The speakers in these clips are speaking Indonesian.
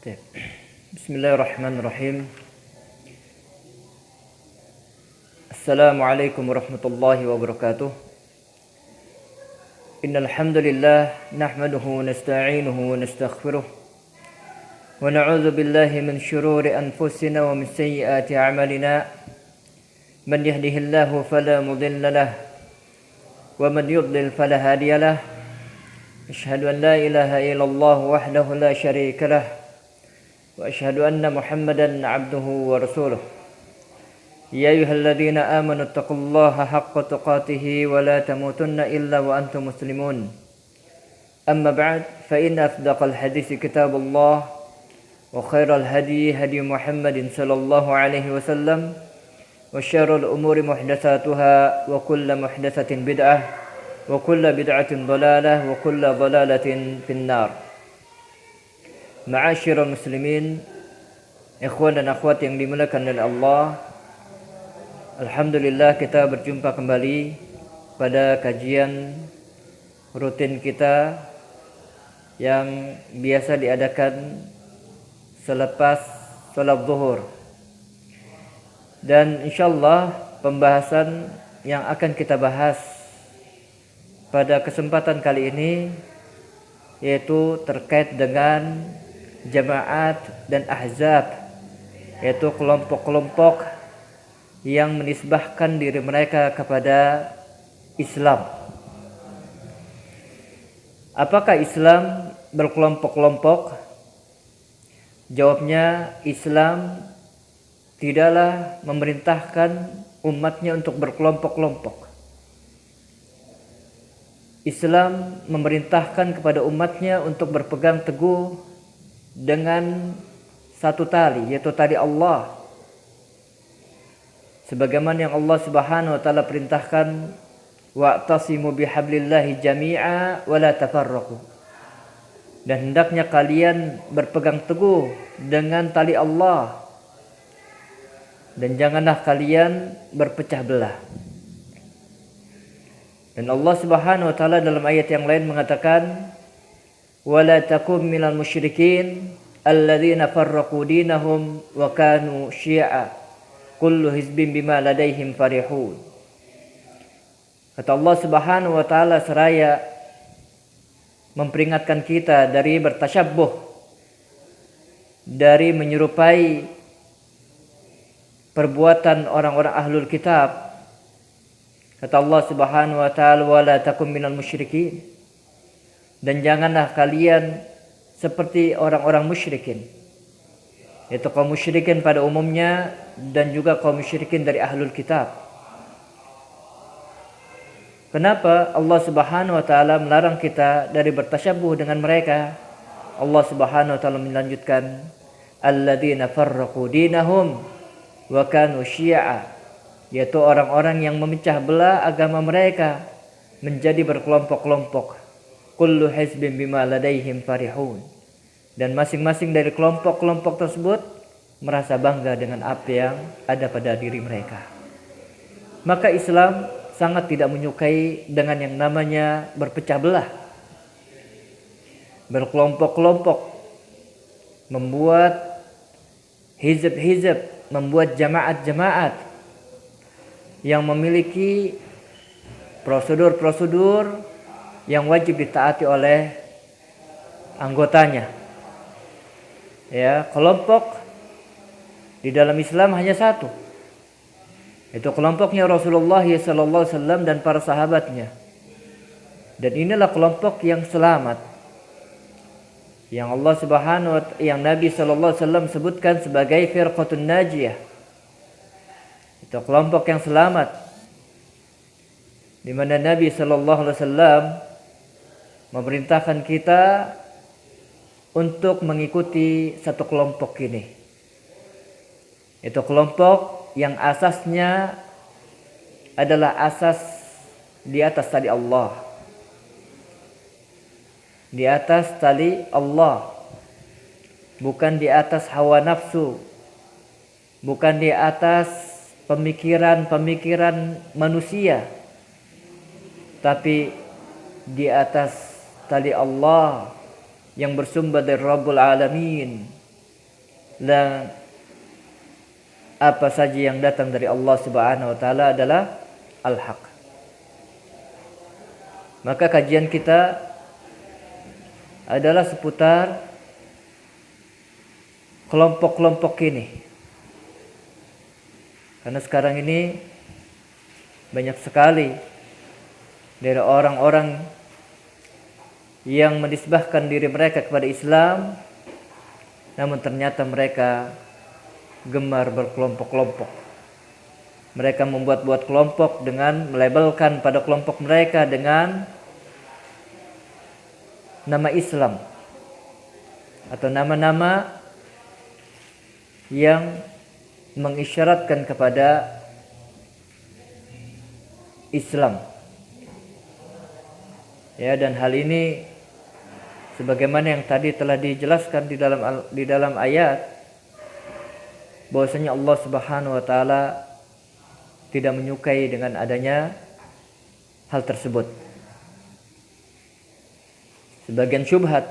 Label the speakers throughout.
Speaker 1: طيب. بسم الله الرحمن الرحيم. السلام عليكم ورحمة الله وبركاته. إن الحمد لله نحمده ونستعينه ونستغفره ونعوذ بالله من شرور أنفسنا ومن سيئات أعمالنا. من يهده الله فلا مضل له ومن يضلل فلا هادي له. أشهد أن لا إله إلا الله وحده لا شريك له وأشهد أن محمدا عبده ورسوله. يا أيها الذين آمنوا اتقوا الله حق تقاته ولا تموتن إلا وأنتم مسلمون. أما بعد فإن أصدق الحديث كتاب الله وخير الهدي هدي محمد صلى الله عليه وسلم وشر الأمور محدثاتها وكل محدثة بدعة وكل بدعة ضلالة وكل ضلالة في النار. Ma'asyiral muslimin, ikhwan dan akhwat yang dimuliakan oleh Allah, alhamdulillah kita berjumpa kembali pada kajian rutin kita yang biasa diadakan selepas salat zuhur. Dan insyaallah pembahasan yang akan kita bahas pada kesempatan kali ini yaitu terkait dengan jamaat dan ahzab, yaitu kelompok-kelompok yang menisbahkan diri mereka kepada Islam. Apakah Islam berkelompok-kelompok? Jawabnya, Islam tidaklah memerintahkan umatnya untuk berkelompok-kelompok. Islam memerintahkan kepada umatnya untuk berpegang teguh dengan satu tali, yaitu tali Allah. Sebagaimana yang Allah Subhanahu wa taala perintahkan, wa'tasimu bihablillahi jami'a wa la tafarraqu. Dan hendaknya kalian berpegang teguh dengan tali Allah dan janganlah kalian berpecah belah. Dan Allah Subhanahu wa taala dalam ayat yang lain mengatakan, وَلَا تَكُنْ مِنَ الْمُشْرِكِينَ الَّذِينَ فَرَّقُوا دِينَهُمْ وَكَانُوا شِيَعًا كُلُّ حِزْبٍ بِمَا لَدَيْهِمْ فَرِحُونَ. Kata Allah Subhanahu wa taala seraya memperingatkan kita dari bertasyabbuh, dari menyerupai perbuatan orang-orang ahlul kitab. Kata Allah Subhanahu wa taala, وَلَا تَكُنْ مِنَ الْمُشْرِكِينَ. Dan janganlah kalian seperti orang-orang musyrikin, yaitu kaum musyrikin pada umumnya dan juga kaum musyrikin dari ahlul kitab. Kenapa Allah Subhanahu wa taala melarang kita dari bertasyabuh dengan mereka? Allah Subhanahu wa taala melanjutkan, alladzina farraqu dinahum wa kanu syi'a, yaitu orang-orang yang memecah belah agama mereka menjadi berkelompok-kelompok. Kullu hizbin bima ladaihim farihun. Dan masing-masing dari kelompok-kelompok tersebut merasa bangga dengan apa yang ada pada diri mereka. Maka Islam sangat tidak menyukai dengan yang namanya berpecah belah, berkelompok-kelompok, membuat hizb-hizb, membuat jamaat-jamaat yang memiliki prosedur-prosedur yang wajib ditaati oleh anggotanya. Ya, kelompok di dalam Islam hanya satu. Itu kelompoknya Rasulullah sallallahu alaihi wasallam dan para sahabatnya. Dan inilah kelompok yang selamat, yang Allah Subhanahu wa taala, yang Nabi sallallahu alaihi wasallam sebutkan sebagai firqatun najiyah. Itu kelompok yang selamat, di mana Nabi sallallahu alaihi wasallam memerintahkan kita untuk mengikuti satu kelompok ini. Itu kelompok yang asasnya adalah asas di atas tali Allah. Di atas tali Allah. Bukan di atas hawa nafsu. Bukan di atas pemikiran-pemikiran manusia. Tapi di atas tali Allah yang bersumber dari Rabbul Alamin, dan apa saja yang datang dari Allah Subhanahu wa taala adalah al-haq. Maka kajian kita adalah seputar kelompok-kelompok ini. Karena sekarang ini banyak sekali dari orang-orang yang menisbahkan diri mereka kepada Islam, namun ternyata mereka gemar berkelompok-kelompok. Mereka membuat-buat kelompok dengan melabelkan pada kelompok mereka dengan nama Islam atau nama-nama yang mengisyaratkan kepada Islam. Ya, dan hal ini sebagaimana yang tadi telah dijelaskan di dalam ayat, bahwasanya Allah Subhanahu wa taala tidak menyukai dengan adanya hal tersebut. Sebagian syubhat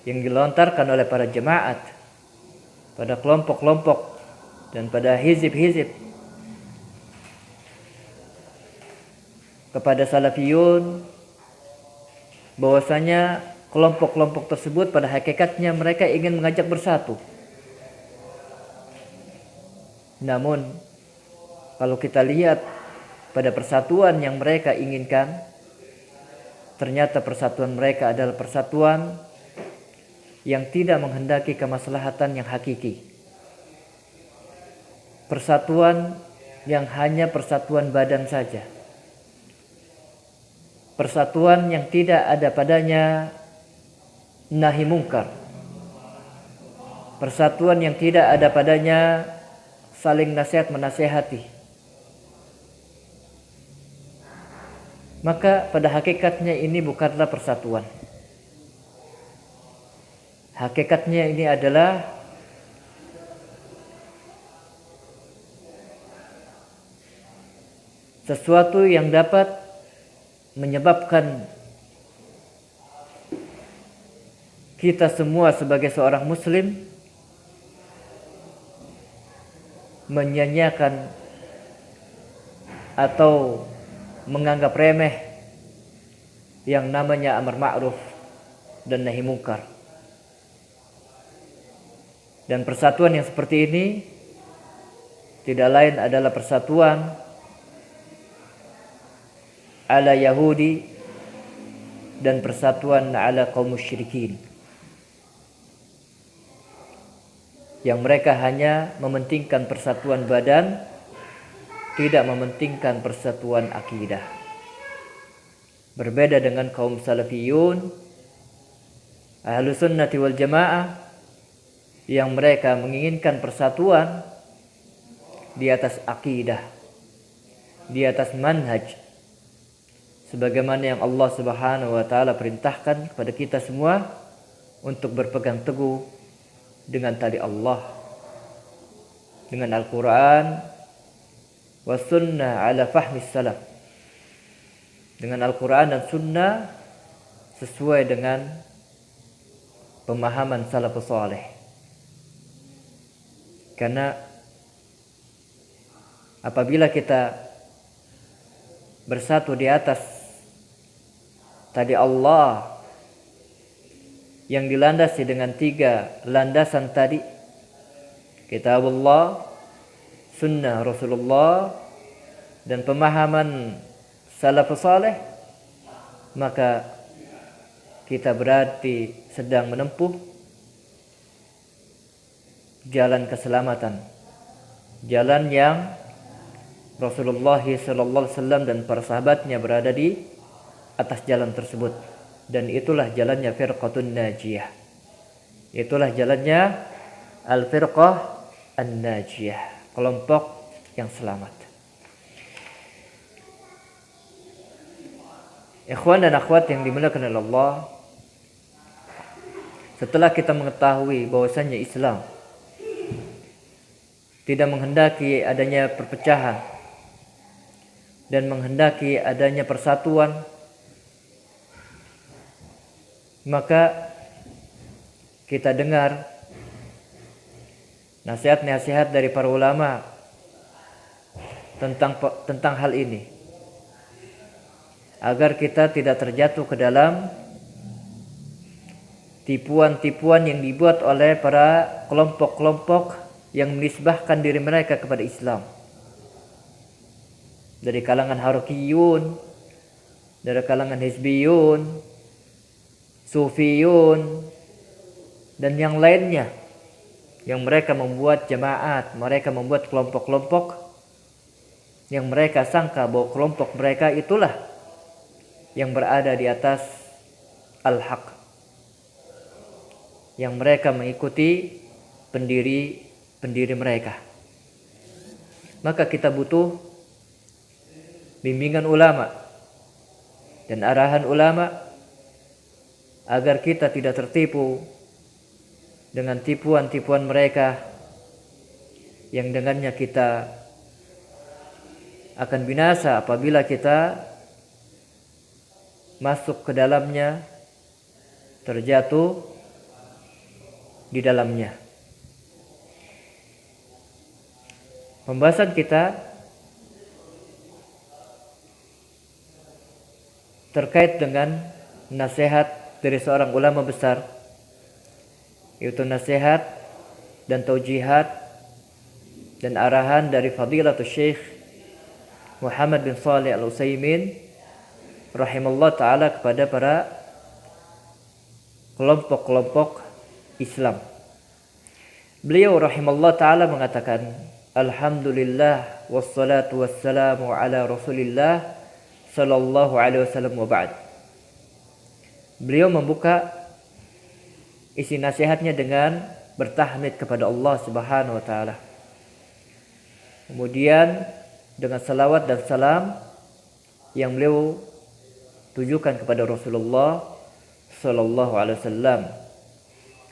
Speaker 1: yang dilontarkan oleh para jemaat pada kelompok-kelompok dan pada hizib-hizib kepada salafiyun, bahwasanya kelompok-kelompok tersebut pada hakikatnya mereka ingin mengajak bersatu. Namun kalau kita lihat pada persatuan yang mereka inginkan, ternyata persatuan mereka adalah persatuan yang tidak menghendaki kemaslahatan yang hakiki. Persatuan yang hanya persatuan badan saja. Persatuan yang tidak ada padanya nahi mungkar. Persatuan yang tidak ada padanya saling nasihat menasihati. Maka pada hakikatnya ini bukanlah persatuan. Hakikatnya ini adalah sesuatu yang dapat menyebabkan kita semua sebagai seorang muslim menyanyiakan atau menganggap remeh yang namanya amar ma'ruf dan nahi mungkar. Dan persatuan yang seperti ini tidak lain adalah persatuan ala Yahudi dan persatuan ala kaum musyrikin, yang mereka hanya mementingkan persatuan badan, tidak mementingkan persatuan akidah. Berbeda dengan kaum salafiyun, ahlu sunnati wal jamaah, yang mereka menginginkan persatuan di atas akidah, di atas manhaj, sebagaimana yang Allah Subhanahu wa taala perintahkan kepada kita semua untuk berpegang teguh dengan tali Allah, dengan Al-Quran wa sunnah ala fahmi salaf, dengan Al-Quran dan sunnah sesuai dengan pemahaman salafus saleh. Karena apabila kita bersatu di atas tadi Allah yang dilandasi dengan 3 landasan tadi, kitabullah, sunnah Rasulullah, dan pemahaman salafus saleh, maka kita berarti sedang menempuh jalan keselamatan, jalan yang Rasulullah sallallahu alaihi wasallam dan para sahabatnya berada di atas jalan tersebut. Dan itulah jalannya firqatun najiyah, itulah jalannya al-firqah an-najiyah, kelompok yang selamat. Ikhwan dan akhwat yang dimuliakan oleh Allah, setelah kita mengetahui bahwasannya Islam tidak menghendaki adanya perpecahan dan menghendaki adanya persatuan, maka kita dengar nasihat-nasihat dari para ulama tentang hal ini, agar kita tidak terjatuh ke dalam tipuan-tipuan yang dibuat oleh para kelompok-kelompok yang menisbahkan diri mereka kepada Islam, dari kalangan Harokiyun, dari kalangan Hizbiyun, Sufiyun, dan yang lainnya, yang mereka membuat jamaat, mereka membuat kelompok-kelompok yang mereka sangka bahwa kelompok mereka itulah yang berada di atas al-haq, yang mereka mengikuti pendiri mereka. Maka kita butuh bimbingan ulama dan arahan ulama agar kita tidak tertipu dengan tipuan-tipuan mereka yang dengannya kita akan binasa apabila kita masuk ke dalamnya, terjatuh di dalamnya. Pembahasan kita terkait dengan nasihat dari seorang ulama besar, yaitu nasihat dan taujihat dan arahan dari Fadilatul Syekh Muhammad bin Shalih Al-Utsaimin rahimahullah ta'ala kepada para kelompok-kelompok Islam. Beliau rahimahullah ta'ala mengatakan, Alhamdulillah wassalatu wassalamu ala Rasulillah sallallahu alaihi wasallam wa ba'd. Beliau membuka isi nasihatnya dengan bertahmid kepada Allah Subhanahu wa taala. Kemudian dengan salawat dan salam yang beliau tujukan kepada Rasulullah sallallahu alaihi wasallam.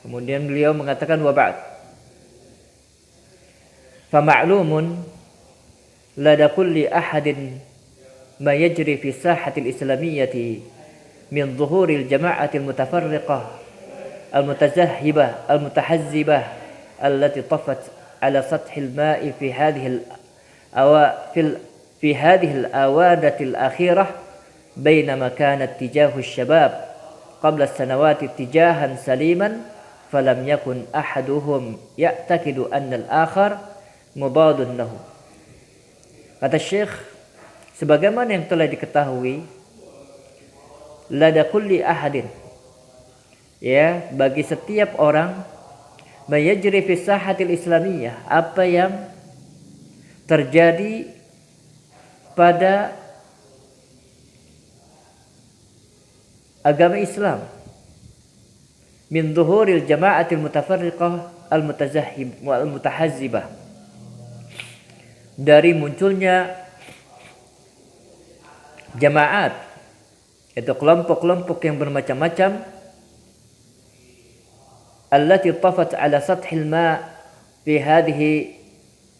Speaker 1: Kemudian beliau mengatakan wa ba'd. Fa ma'lumun lada kulli ahadin ma yajri fi sahatil islamiyyati min zuhuril jama'atil mutafarriqah al-mutazahhibah al-mutahazzibah allati tafat ala sathil ma'i fi hadhihi al-awadati al-akhirah bainama kana ittijahu asy-syabab qabla as-sanawati ittijahan saliman falam yakun ahaduhum ya'taqidu anna al-akhar mudadun lahu. Kata Syekh, sebagaimana yang telah diketahui, lada kulli ahadin, ya, bagi setiap orang, mayajri fi sahatil islamiyah, apa yang terjadi pada agama Islam, min zuhuril jama'atil mutafarriqah al-mutazahhib wal mutahazzibah, dari munculnya jamaat, itu kelompok-kelompok yang bermacam-macam, allati tafat ala sathil ma fi hadhihi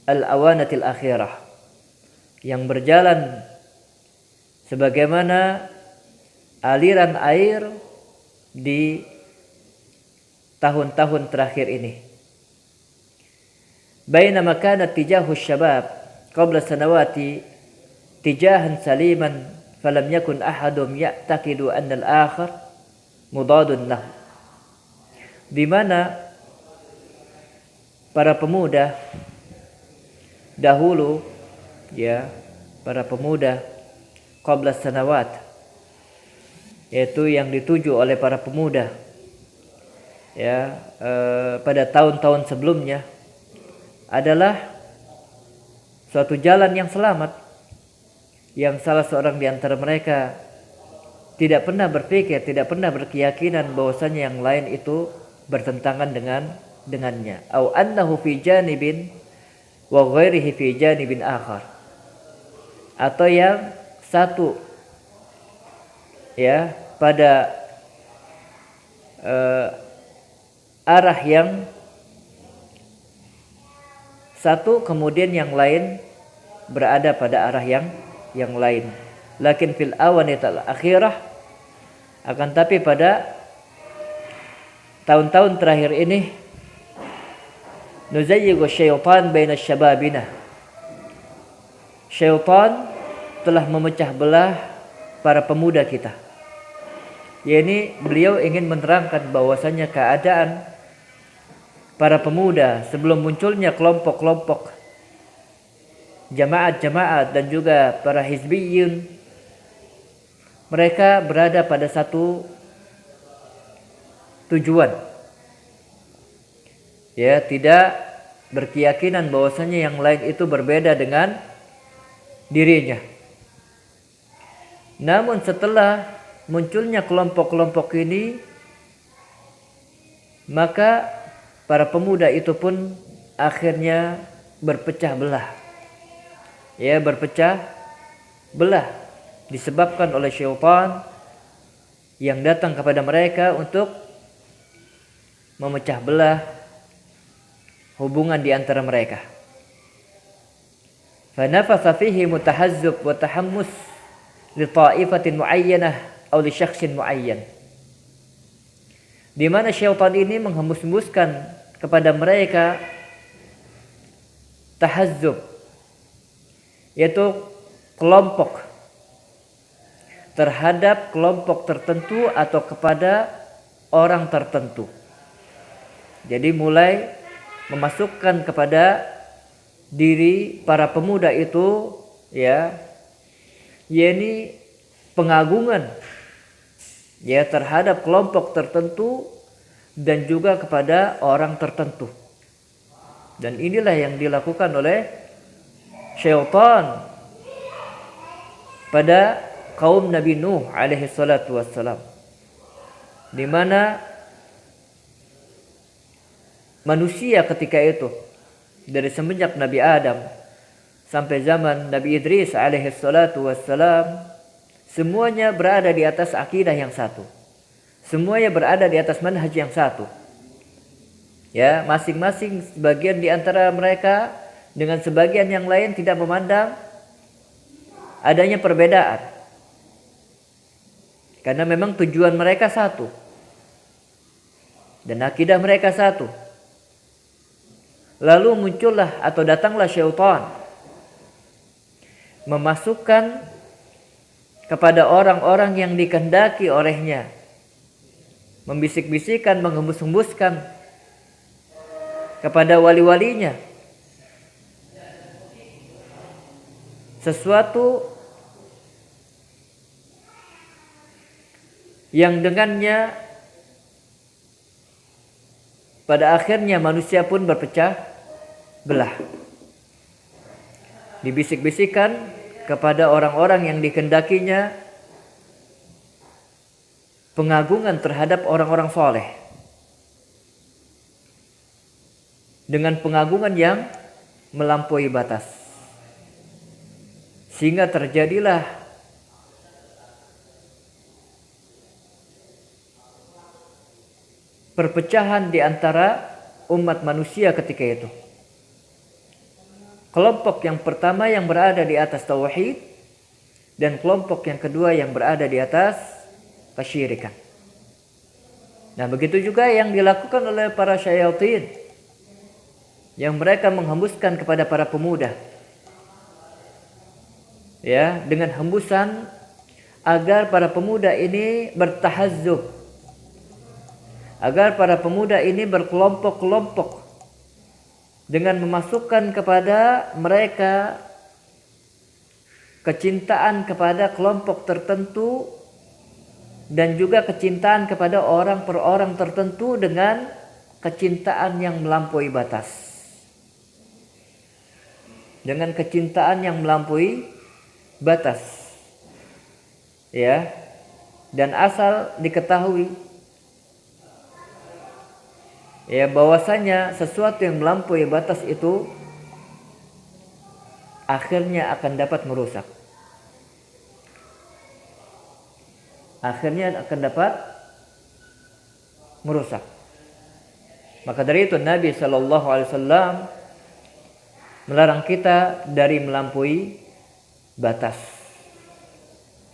Speaker 1: al-awanati al-akhirah, yang berjalan sebagaimana aliran air di tahun-tahun terakhir ini. Bainama kana tijahu syabab qabla sanawati tijahan saliman falam yakun ahadum ya'taqidu anna al-akhar mudadun lahu. Di mana para pemuda dahulu, ya, para pemuda qabla sanawat, yaitu yang dituju oleh para pemuda, ya, pada tahun-tahun sebelumnya, adalah suatu jalan yang selamat, yang salah seorang di antara mereka tidak pernah berpikir, tidak pernah berkeyakinan bahwasanya yang lain itu bertentangan dengannya. Au annahu fi janibin wa ghairihi fi janibin akhar. Atau yang satu, ya, pada arah yang satu, kemudian yang lain berada pada arah yang lain. Lakin fil awanital akhirah, akan tapi pada tahun-tahun terakhir ini, nuzayyigu syaitan baina syababina. Syaitan telah memecah belah para pemuda kita. Yakni beliau ingin menerangkan bahwasanya keadaan para pemuda sebelum munculnya kelompok-kelompok jamaat-jamaat dan juga para hizbiyun, mereka berada pada satu tujuan. Ya, tidak berkeyakinan bahwasanya yang lain itu berbeda dengan dirinya. Namun setelah munculnya kelompok-kelompok ini, maka para pemuda itu pun akhirnya berpecah belah. Ya, berpecah belah disebabkan oleh syaitan yang datang kepada mereka untuk memecah belah hubungan di antara mereka. Fa nafasa fihi mutahazzub wa tahammus li ta'ifatin muayyanah atau li syakhsin muayyan. Di mana syaitan ini menghembus-hembuskan kepada mereka tahazzub, yaitu kelompok terhadap kelompok tertentu atau kepada orang tertentu. Jadi mulai memasukkan kepada diri para pemuda itu, ya, yakni pengagungan, ya, terhadap kelompok tertentu dan juga kepada orang tertentu. Dan inilah yang dilakukan oleh syaitan pada kaum Nabi Nuh alaihi salatu wassalam, di mana manusia ketika itu dari semenjak Nabi Adam sampai zaman Nabi Idris alaihi salatu wassalam, semuanya berada di atas akidah yang satu. Semuanya berada di atas manhaj yang satu. Ya, masing-masing sebagian di antara mereka dengan sebagian yang lain tidak memandang adanya perbedaan. Karena memang tujuan mereka satu. Dan akidah mereka satu. Lalu muncullah atau datanglah syaitan memasukkan kepada orang-orang yang dikehendaki olehnya, membisik-bisikan, menghembus-hembuskan kepada wali-walinya sesuatu yang dengannya pada akhirnya manusia pun berpecah belah. Dibisik-bisikan kepada orang-orang yang dikehendakinya pengagungan terhadap orang-orang soleh dengan pengagungan yang melampaui batas, sehingga terjadilah perpecahan di antara umat manusia ketika itu. Kelompok yang pertama yang berada di atas tauhid dan kelompok yang kedua yang berada di atas kesyirikan. Nah, begitu juga yang dilakukan oleh para syaitan yang mereka menghembuskan kepada para pemuda, ya, dengan hembusan agar para pemuda ini bertahazzub, agar para pemuda ini berkelompok-kelompok dengan memasukkan kepada mereka kecintaan kepada kelompok tertentu dan juga kecintaan kepada orang per orang tertentu dengan kecintaan yang melampaui batas. Dengan kecintaan yang melampaui batas. Ya. Dan asal diketahui, ya, bahwasanya sesuatu yang melampaui batas itu akhirnya akan dapat merusak. Akhirnya akan dapat merusak. Maka dari itu Nabi sallallahu alaihi wasallam melarang kita dari melampaui batas.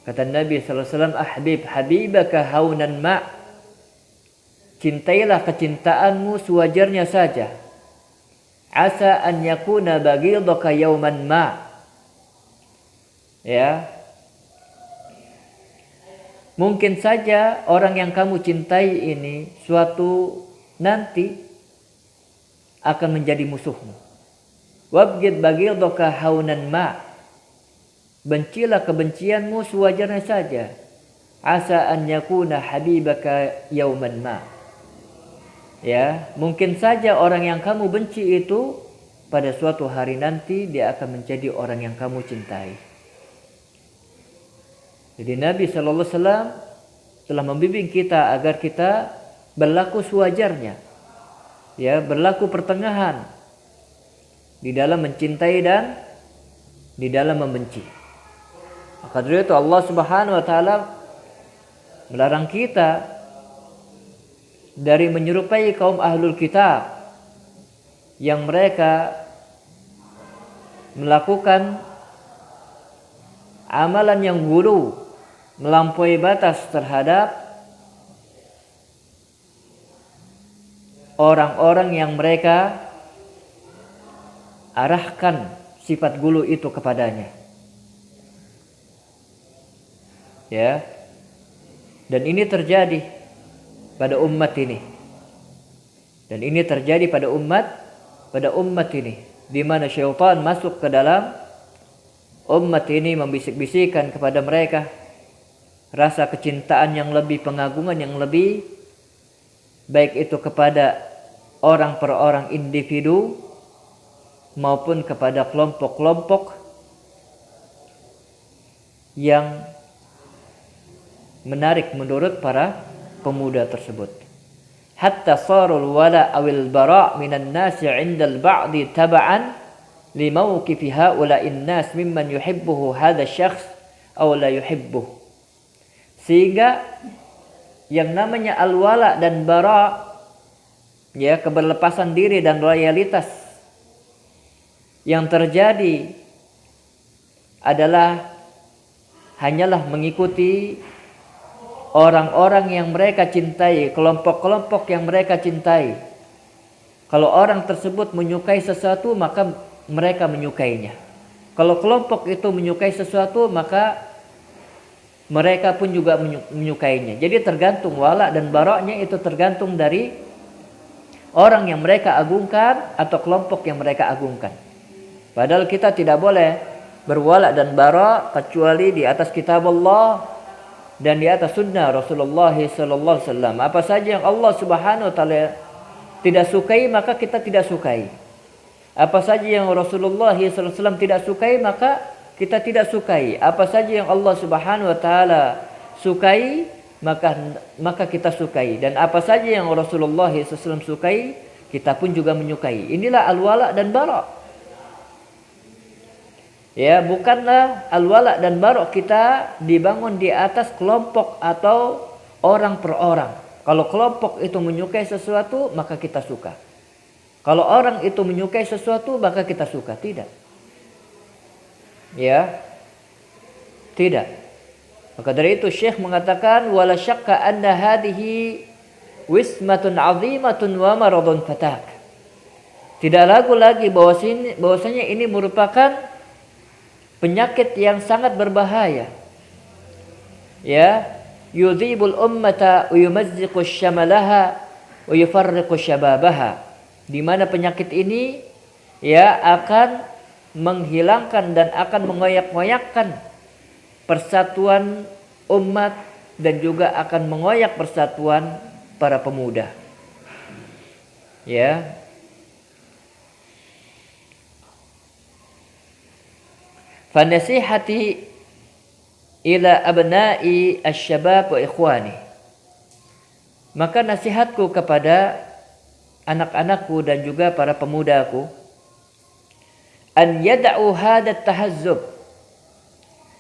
Speaker 1: Kata Nabi sallallahu alaihi wasallam, "Ahbib habibaka haunan ma'." Cintailah kecintaanmu sewajarnya saja. asa an yakuna baghidaka yawman ma. Ya. Mungkin saja orang yang kamu cintai ini suatu nanti akan menjadi musuhmu. Wabghid baghidaka haunan ma. Bencilah kebencianmu sewajarnya saja. Asa an yakuna habibaka yawman ma. Ya, mungkin saja orang yang kamu benci itu pada suatu hari nanti dia akan menjadi orang yang kamu cintai. Jadi Nabi sallallahu alaihi wasallam telah membimbing kita agar kita berlaku sewajarnya. Ya, berlaku pertengahan di dalam mencintai dan di dalam membenci. Maka dari itu Allah Subhanahu wa taala melarang kita dari menyerupai kaum ahlul kitab yang mereka melakukan amalan yang gulu, melampaui batas terhadap orang-orang yang mereka arahkan sifat gulu itu kepadanya. Ya. Dan ini terjadi pada umat ini. Dan ini terjadi pada umat ini, di mana syaitan masuk ke dalam umat ini, membisik-bisikkan kepada mereka rasa kecintaan yang lebih, pengagungan yang lebih, baik itu kepada orang per orang individu maupun kepada kelompok-kelompok yang menarik menurut para pemuda tersebut. Hatta sarul wala awil bara' minan nasi 'indal ba'di tab'an li mawqifi haula'in nas mimman yuhibbuhu hadha syakhs aw la yuhibbuhu. Sehingga yang namanya al-wala dan bara', ya, keberlepasan diri dan loyalitas yang terjadi adalah hanyalah mengikuti orang-orang yang mereka cintai, kelompok-kelompok yang mereka cintai. Kalau orang tersebut menyukai sesuatu, maka mereka menyukainya. Kalau kelompok itu menyukai sesuatu, maka mereka pun juga menyukainya. Jadi tergantung wala dan baroknya, itu tergantung dari orang yang mereka agungkan atau kelompok yang mereka agungkan. Padahal kita tidak boleh berwala dan barok kecuali di atas kitab Allah dan di atas sunnah Rasulullah sallallahu alaihi wasallam. Apa saja yang Allah Subhanahu wa taala tidak sukai, maka kita tidak sukai. Apa saja yang Rasulullah sallallahu alaihi wasallam tidak sukai, maka kita tidak sukai. Apa saja yang Allah Subhanahu wa taala sukai, maka kita sukai. Dan apa saja yang Rasulullah sallallahu alaihi wasallam sukai, kita pun juga menyukai. Inilah al-wala dan bara'. Ya, bukanlah al-wala dan barok kita dibangun di atas kelompok atau orang per orang. Kalau kelompok itu menyukai sesuatu, maka kita suka. Kalau orang itu menyukai sesuatu, maka kita suka. Tidak. Ya. Tidak. Maka dari itu Syekh mengatakan wala syakka anna hadhihi wismatun 'azimatun wa maradun fatak. Tidak ragu lagi bahwasanya ini merupakan penyakit yang sangat berbahaya. Ya, yudhibul ummata wa yumazziqu syamalaha wa yufarriqu syababaha. Di mana penyakit ini ya akan menghilangkan dan akan mengoyak-ngoyakkan persatuan umat dan juga akan mengoyak persatuan para pemuda. Ya. Fanasihati ila abna'i asy-syabab wa ikhwani. Maka nasihatku kepada anak-anakku dan juga para pemudaku, an yad'u hadat tahazzub.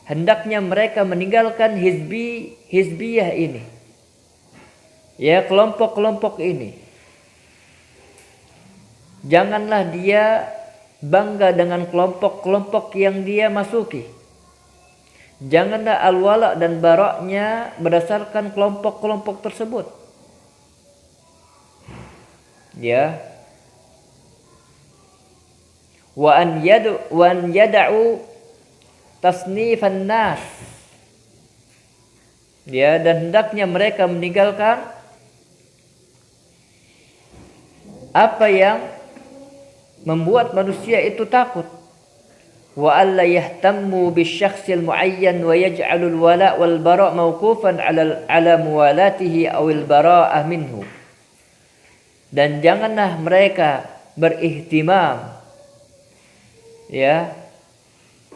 Speaker 1: Hendaknya mereka meninggalkan hizbiyah ini. Ya, kelompok-kelompok ini. Janganlah dia bangga dengan kelompok-kelompok yang dia masuki. Janganlah al-wala dan baroknya berdasarkan kelompok-kelompok tersebut. Ya. wa an yad'u tasnifan nas. Ya, dan hendaknya mereka meninggalkan apa yang membuat manusia itu takut. Wa alla yahtammu bisyakhsil muayyan wa yaj'alul wala' wal bara' mawqufan ala muwalatihi awil bara'ah minhu. Dan janganlah mereka berihtimam, ya,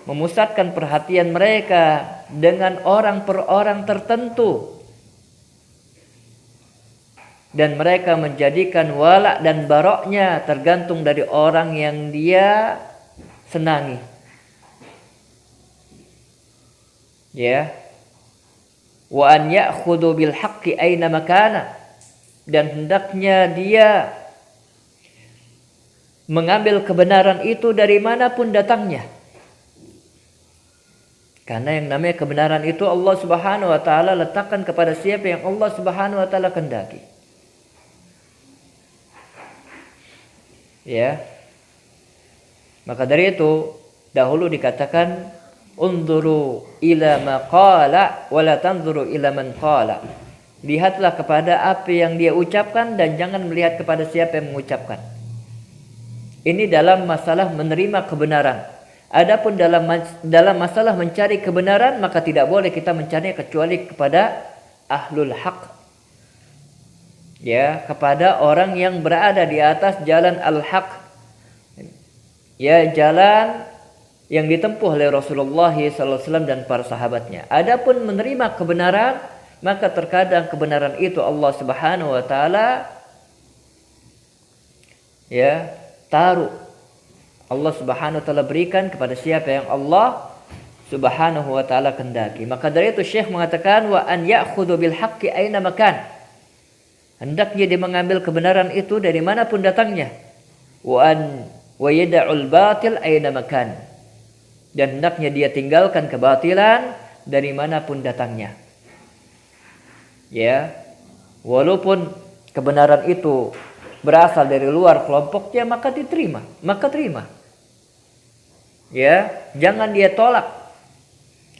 Speaker 1: memusatkan perhatian mereka dengan orang per orang tertentu, dan mereka menjadikan wala' dan baroknya tergantung dari orang yang dia senangi. Ya, wa an ya'khudhu bil haqqi aina makana, dan hendaknya dia mengambil kebenaran itu dari manapun datangnya. Karena yang namanya kebenaran itu Allah Subhanahu wa taala letakkan kepada siapa yang Allah Subhanahu wa taala kehendaki. Ya. Maka dari itu dahulu dikatakan unzuru ila ma qala wa la tanzuru ila man qala. Lihatlah kepada apa yang dia ucapkan dan jangan melihat kepada siapa yang mengucapkan. Ini dalam masalah menerima kebenaran. Adapun dalam masalah mencari kebenaran, maka tidak boleh kita mencari kecuali kepada ahlul haq. Ya, kepada orang yang berada di atas jalan al-haq. Ya, jalan yang ditempuh oleh Rasulullah SAW dan para sahabatnya. Adapun menerima kebenaran, maka terkadang kebenaran itu Allah Subhanahu wa taala ya taruh. Allah Subhanahu wa taala berikan kepada siapa yang Allah Subhanahu wa taala kehendaki. Maka dari itu Syekh mengatakan wa an ya'khudhu bil haqqi aina makan. Hendaknya dia mengambil kebenaran itu dari manapun datangnya. Wa yad'ul batil aina makan. Dan hendaknya dia tinggalkan kebatilan dari manapun datangnya. Ya, walaupun kebenaran itu berasal dari luar kelompoknya, maka diterima, maka terima. Ya, jangan dia tolak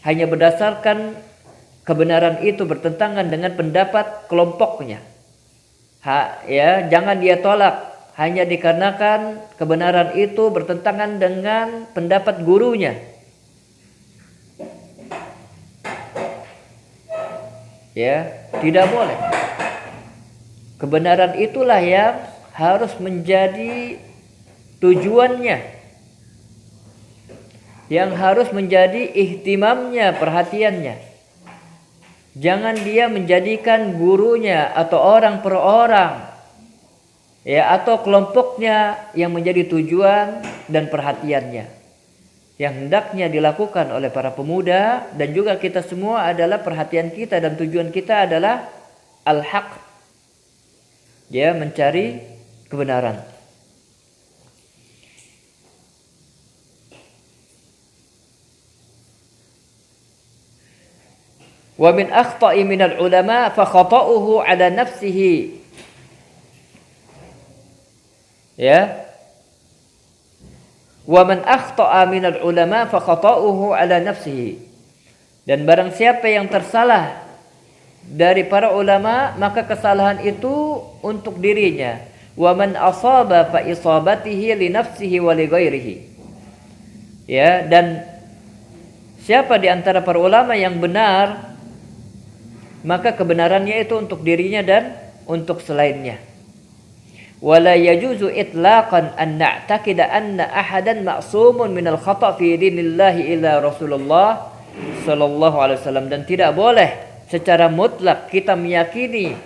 Speaker 1: hanya berdasarkan kebenaran itu bertentangan dengan pendapat kelompoknya. Ya, jangan dia tolak hanya dikarenakan kebenaran itu bertentangan dengan pendapat gurunya. Ya, tidak boleh. Kebenaran itulah yang harus menjadi tujuannya, yang harus menjadi ihtimamnya, perhatiannya. Jangan dia menjadikan gurunya atau orang per orang, ya, atau kelompoknya yang menjadi tujuan dan perhatiannya. Yang hendaknya dilakukan oleh para pemuda dan juga kita semua adalah perhatian kita dan tujuan kita adalah al-haq. Ya, mencari kebenaran. Wa min akhta'i minal ulama fa khata'uhu ala nafsihi. Ya. Wa man akhta'a minal ulama fa khata'uhu ala nafsihi. Dan barang siapa yang tersalah dari para ulama, maka kesalahan itu untuk dirinya. Wa man asaba fa isabatihi li nafsihi wa li ghairihi. Ya, dan siapa di antara para ulama yang benar, maka kebenarannya itu untuk dirinya dan untuk selainnya. Wala yajuzu itlaqan an na'taqida anna ahadan ma'sumun minal khata' fi dinillahi illa Rasulullah sallallahu alaihi wasallam, dan tidak boleh secara mutlak kita meyakini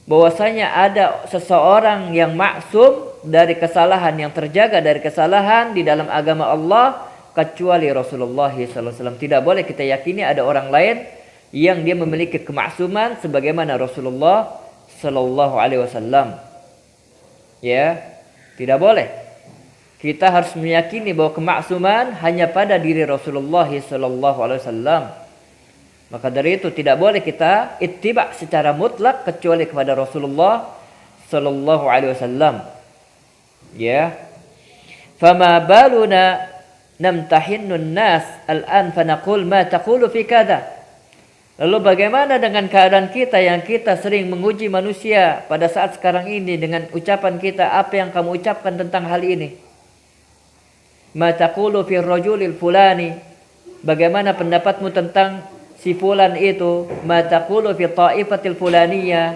Speaker 1: bahwasanya ada seseorang yang maksum dari kesalahan, yang terjaga dari kesalahan di dalam agama Allah kecuali Rasulullah sallallahu alaihi wasallam. Tidak boleh kita yakini ada orang lain yang dia memiliki kemaksuman sebagaimana Rasulullah sallallahu alaihi wasallam. Ya, tidak boleh. Kita harus meyakini bahwa kemaksuman hanya pada diri Rasulullah sallallahu alaihi wasallam. Maka dari itu tidak boleh kita ittiba secara mutlak kecuali kepada Rasulullah sallallahu alaihi wasallam. Ya. Fama baluna namtahinnun nas al'an fanaqul ma taqulu fi kada. Lalu bagaimana dengan keadaan kita yang kita sering menguji manusia pada saat sekarang ini dengan ucapan kita, apa yang kamu ucapkan tentang hal ini? Ma taqulu fi rajulil fulani, bagaimana pendapatmu tentang si fulan itu? Ma taqulu fi ta'ifatil fulaniyah,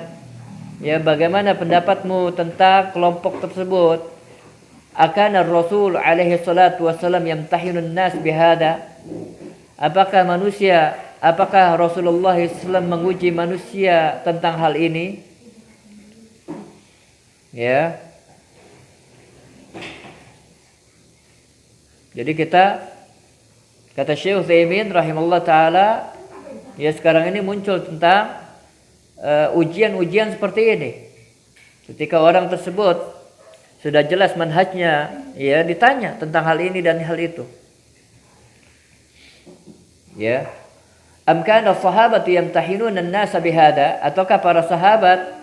Speaker 1: ya, bagaimana pendapatmu tentang kelompok tersebut? Akan Rasul alaihi salatu wassalam yamtahinun nas bihada, apakah Rasulullah SAW menguji manusia tentang hal ini? Ya. Jadi kata Syekh Utsaimin rahimahullah taala, ya, sekarang ini muncul tentang ujian-ujian seperti ini. Ketika orang tersebut sudah jelas manhajnya, ya, ditanya tentang hal ini dan hal itu. Ya. Am kana sahabatu yamtahinuna an-nasa bihada, ataukah para sahabat,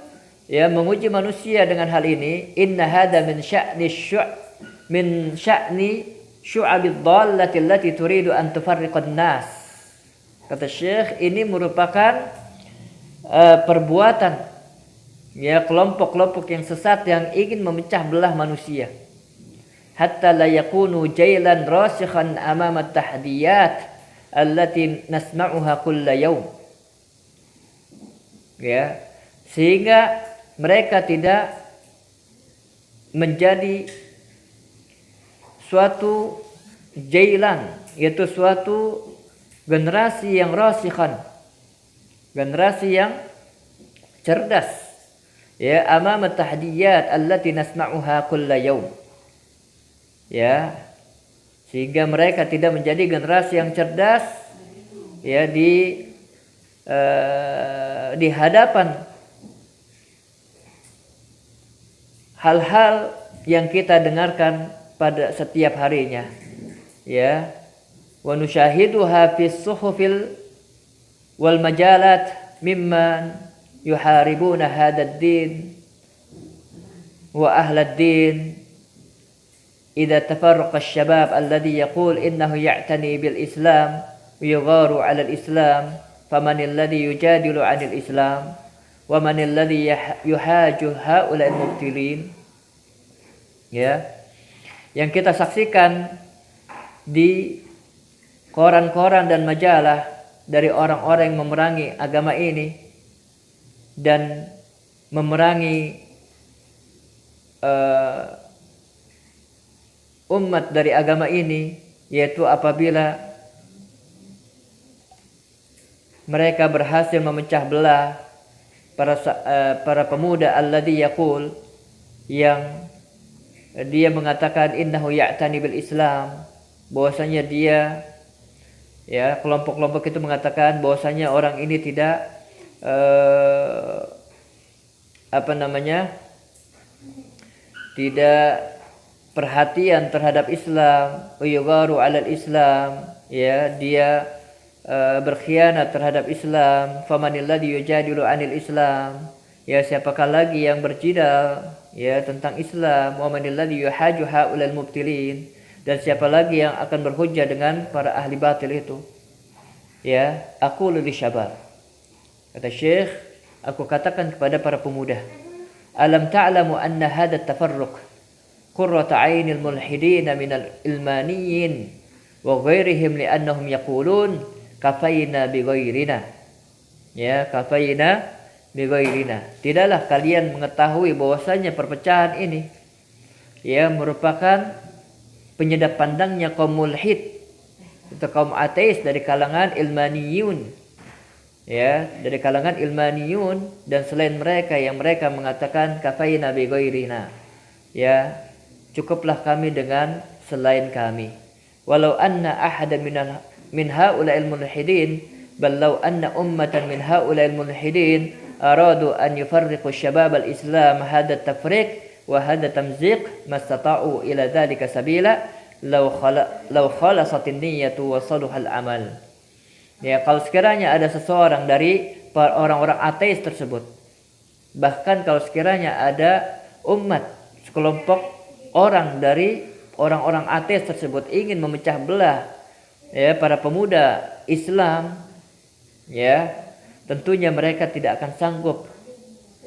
Speaker 1: ya, menguji manusia dengan hal ini? Inna hada min sya'ni syu'abid dhallati allati turidu an tufarriqan nas. Kata Syekh, ini merupakan perbuatan, ya, kelompok-kelompok yang sesat yang ingin memecah belah manusia. Hatta la yakunu jailan rasikhan amama at-tahdiyat allati nasma'uha kulla yaum. Ya, sehingga mereka tidak menjadi suatu jailan, yaitu suatu generasi yang rasikhan, generasi yang cerdas, ya, amama at-tahdiyat allati nasma'uha kulla yaum. Ya, sehingga mereka tidak menjadi generasi yang cerdas, ya, di hadapan hal-hal yang kita dengarkan pada setiap harinya, ya, wa nusyahiduha fis suhufil wal majalat mimman yuharibuna hadad din wa ahlad din. إذا تفرق الشباب الذي يقول إنه يعتني بالإسلام ويغار على الإسلام فمن الذي يجادل عن الإسلام ومن الذي يحاج هؤلاء المبتلين. Ya, yang kita saksikan di koran-koran dan majalah dari orang-orang yang memerangi agama ini dan memerangi umat dari agama ini, yaitu apabila mereka berhasil memecah belah para pemuda alladzi yaqul, yang dia mengatakan innahu ya'tani bil Islam, bahwasanya dia, ya, kelompok-kelompok itu mengatakan bahwasanya orang ini tidak tidak perhatian terhadap Islam, uyugharu 'alal Islam, ya, dia berkhianat terhadap Islam. Famanil ladzi yujadilu 'anil Islam, ya, siapakah lagi yang berjidal, ya, tentang Islam. Wa manil ladzi yuhaju haulal mubtilin, dan siapa lagi yang akan berhujjah dengan para ahli batil itu. Ya, aku li syabab, kata Syekh, aku katakan kepada para pemuda, alam ta'lamu anna hadha at-tafarruq qurrata 'ainil mulhidin minal ilmaniyin wa ghairihim li'annahum yaqulun kafaina bi ghairina. Ya, kafaina bi ghairina. Tidaklah kalian mengetahui bahwasanya perpecahan ini, ya, merupakan penyedap pandangnya kaum mulhid atau kaum ateis dari kalangan ilmaniyun, ya, dari kalangan ilmaniyun dan selain mereka yang mereka mengatakan kafaina bi ghairina, ya, cukuplah kami dengan selain kami. Walau anna ahadan min haula'il mulhidin, bal law anna ummatan min haula'il mulhidin aradu an yufarriqu syabab al-islam hadha tafriq wa hadha tamziq mastata'u ila dhalika sabila law khalasatin niyyatu wa saluhal amal. Ya, kalau sekiranya ada seseorang dari orang-orang ateis tersebut, bahkan kalau sekiranya ada umat, sekelompok orang dari orang-orang ateis tersebut ingin memecah belah ya para pemuda Islam, ya tentunya mereka tidak akan sanggup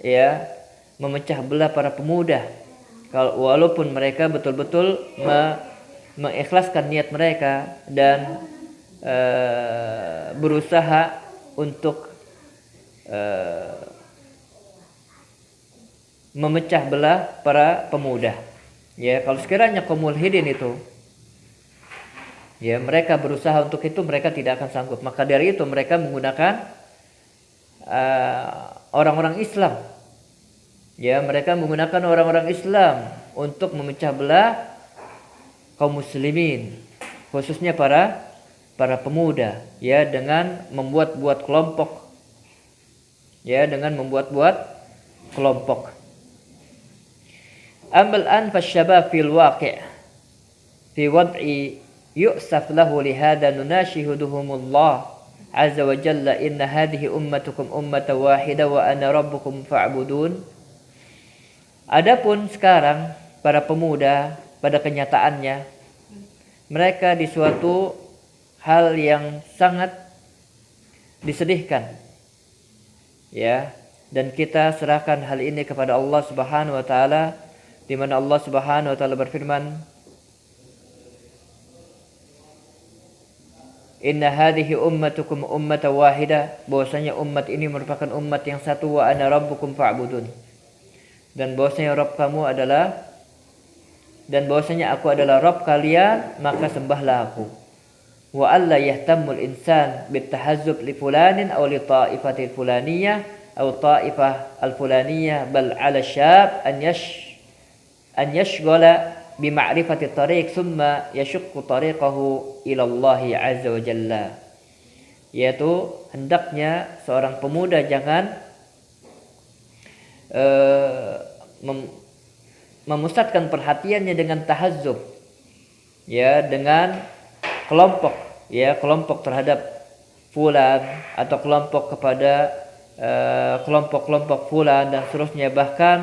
Speaker 1: ya memecah belah para pemuda walaupun mereka betul-betul mengikhlaskan niat mereka dan berusaha untuk memecah belah para pemuda. Ya, kalau sekiranya kaum mulhidin itu ya mereka berusaha untuk itu, mereka tidak akan sanggup. Maka dari itu mereka menggunakan orang-orang Islam. Ya, mereka menggunakan orang-orang Islam untuk memecah belah kaum muslimin, khususnya para pemuda, ya dengan membuat-buat kelompok. Ya, dengan membuat-buat kelompok. Amal an fasyabab fil waqi' fi wad'i yu'saf lahu lihada nunashihuduhumullah azza wa jalla inna hadhihi ummatukum ummatan wahida wa ana rabbukum fa'budun. Adapun sekarang para pemuda pada kenyataannya mereka di suatu hal yang sangat disedihkan. Ya, dan kita serahkan hal ini kepada Allah Subhanahu wa taala, di mana Allah Subhanahu wa taala berfirman, Inna hadhihi ummatukum ummatan wahida, bahwasanya umat ini merupakan umat yang satu, wa ana rabbukum fa'budun, dan bahwasanya Rabb kamu adalah, dan bahwasanya aku adalah Rabb kalian, maka sembahlah aku. Wa alla yahtammul insan bitahazzub li fulanin aw li ta'ifatil fulaniyah aw ta'ifah al fulaniyah, bal 'ala syab an yashghala bi ma'rifati tariq thumma yashuqqu tariqahu ila Allah 'azza wa jalla. Yaitu hendaknya seorang pemuda jangan memusatkan perhatiannya dengan tahazzub, ya dengan kelompok, ya kelompok terhadap fulan atau kelompok kepada kelompok-kelompok fulan dan seterusnya. Bahkan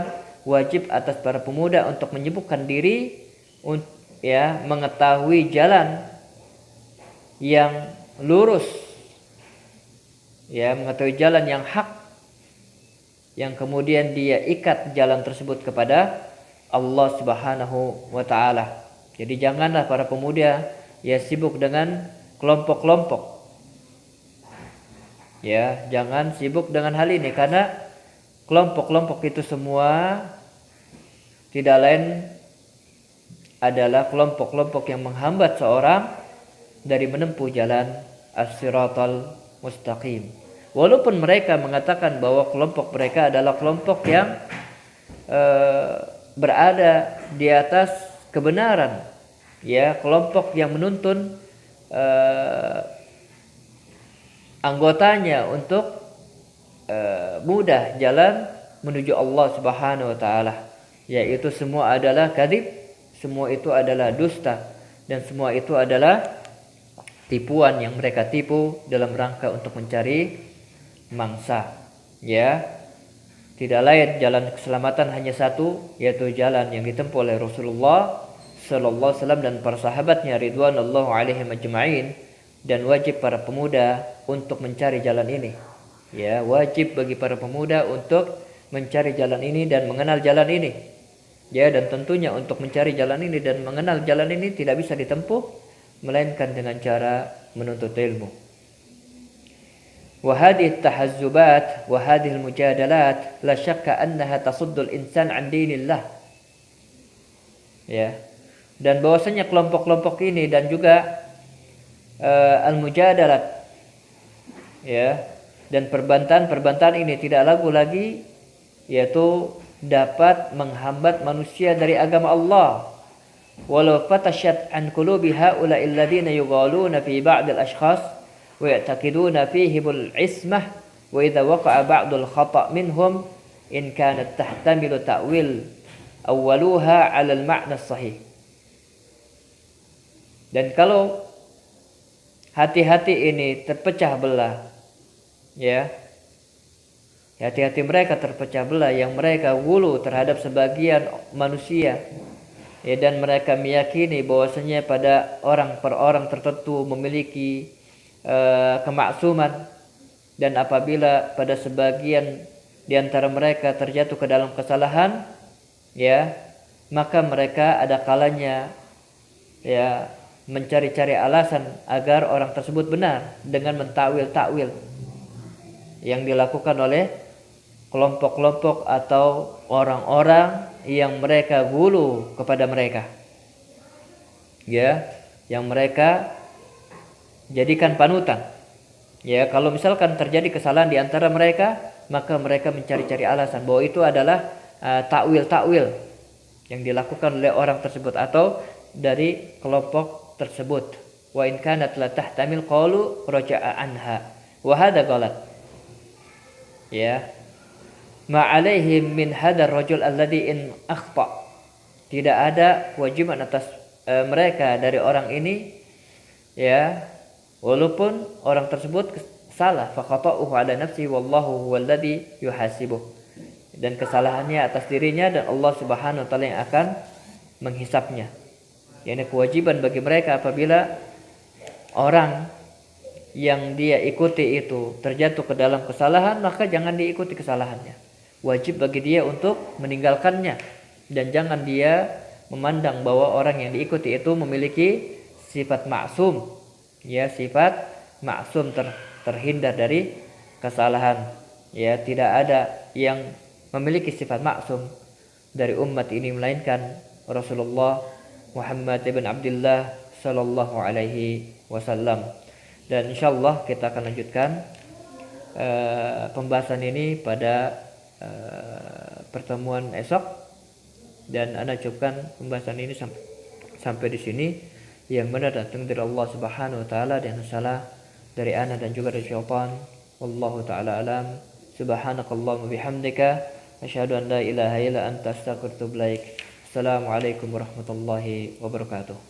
Speaker 1: wajib atas para pemuda untuk menyibukkan diri ya mengetahui jalan yang lurus, ya mengetahui jalan yang hak, yang kemudian dia ikat jalan tersebut kepada Allah Subhanahu wa taala. Jadi janganlah para pemuda ya sibuk dengan kelompok-kelompok. Ya, jangan sibuk dengan hal ini, karena kelompok-kelompok itu semua tidak lain adalah kelompok-kelompok yang menghambat seorang dari menempuh jalan as-siratal mustaqim. Walaupun mereka mengatakan bahwa kelompok mereka adalah kelompok yang berada di atas kebenaran, ya kelompok yang menuntun anggotanya untuk mudah jalan menuju Allah Subhanahu wa taala, yaitu semua adalah kadzib, semua itu adalah dusta, dan semua itu adalah tipuan yang mereka tipu dalam rangka untuk mencari mangsa. Ya, tidak lain jalan keselamatan hanya satu, yaitu jalan yang ditempuh oleh Rasulullah sallallahu alaihi wasallam dan para sahabatnya ridwanullahu alaihim ajma'in, dan wajib para pemuda untuk mencari jalan ini. Ya, wajib bagi para pemuda untuk mencari jalan ini dan mengenal jalan ini. Ya, dan tentunya untuk mencari jalan ini dan mengenal jalan ini tidak bisa ditempuh melainkan dengan cara menuntut ilmu. Wa hadhihi at-tahazzubat wa hadhihi al-mujadalat la syakka annaha tasuddu al-insan 'an dinillah. Ya. Dan bahwasanya kelompok-kelompok ini dan juga al-mujadalat, ya, dan perbantahan ini tidak lagu lagi yaitu dapat menghambat manusia dari agama Allah. Walau fatashat an qulubi haula'i alladziina yughaluna fi ba'd al-ashkhas wa ya'taqiduna fihim al-ismah wa idza waqa'a ba'd al-khata' minhum in kanat tahtamilu ta'wil awwaluha 'ala al-ma'na as-sahih. Dan kalau hati-hati ini terpecah belah, ya, hati-hati mereka terpecah belah yang mereka gulu terhadap sebagian manusia, ya, dan mereka meyakini bahwasanya pada orang per orang tertentu memiliki kemaksuman, dan apabila pada sebagian di antara mereka terjatuh ke dalam kesalahan, ya, maka mereka ada kalanya, ya, mencari-cari alasan agar orang tersebut benar dengan mentakwil-takwil yang dilakukan oleh kelompok-kelompok atau orang-orang yang mereka gulu kepada mereka, ya, yang mereka jadikan panutan. Ya, kalau misalkan terjadi kesalahan di antara mereka, maka mereka mencari-cari alasan bahwa itu adalah takwil-takwil yang dilakukan oleh orang tersebut atau dari kelompok tersebut. Wa in kanat la tahtamil qalu raja'a anha wa hadha ghalat. Ya, ma alaihim min hadar rajul alladhi in akhta. Tidak ada kewajiban atas mereka dari orang ini, ya, walaupun orang tersebut salah, faqata'uhu ala nafsihi wallahu huwallazi yuhasibuh, dan kesalahannya atas dirinya dan Allah Subhanahu wa taala yang akan menghisapnya. Yani kewajiban bagi mereka apabila orang yang dia ikuti itu terjatuh ke dalam kesalahan, maka jangan diikuti kesalahannya. Wajib bagi dia untuk meninggalkannya, dan jangan dia memandang bahwa orang yang diikuti itu memiliki sifat maksum, ya, sifat maksum terhindar dari kesalahan. Ya, tidak ada yang memiliki sifat maksum dari umat ini melainkan Rasulullah Muhammad ibn Abdullah sallallahu alaihi wasallam. Dan insyaallah kita akan lanjutkan pembahasan ini pada pertemuan esok, dan ana cukupkan pembahasan ini sampai di sini. Yang benar datang dari Allah Subhanahu wa taala, dan salah dari ana dan juga dari syaitan. Wallahu taala alam. Subhanakallahumma bihamdika asyhadu an la ilaha illa anta astaghfiruka wa atubu ilaik. Assalamualaikum warahmatullahi wabarakatuh.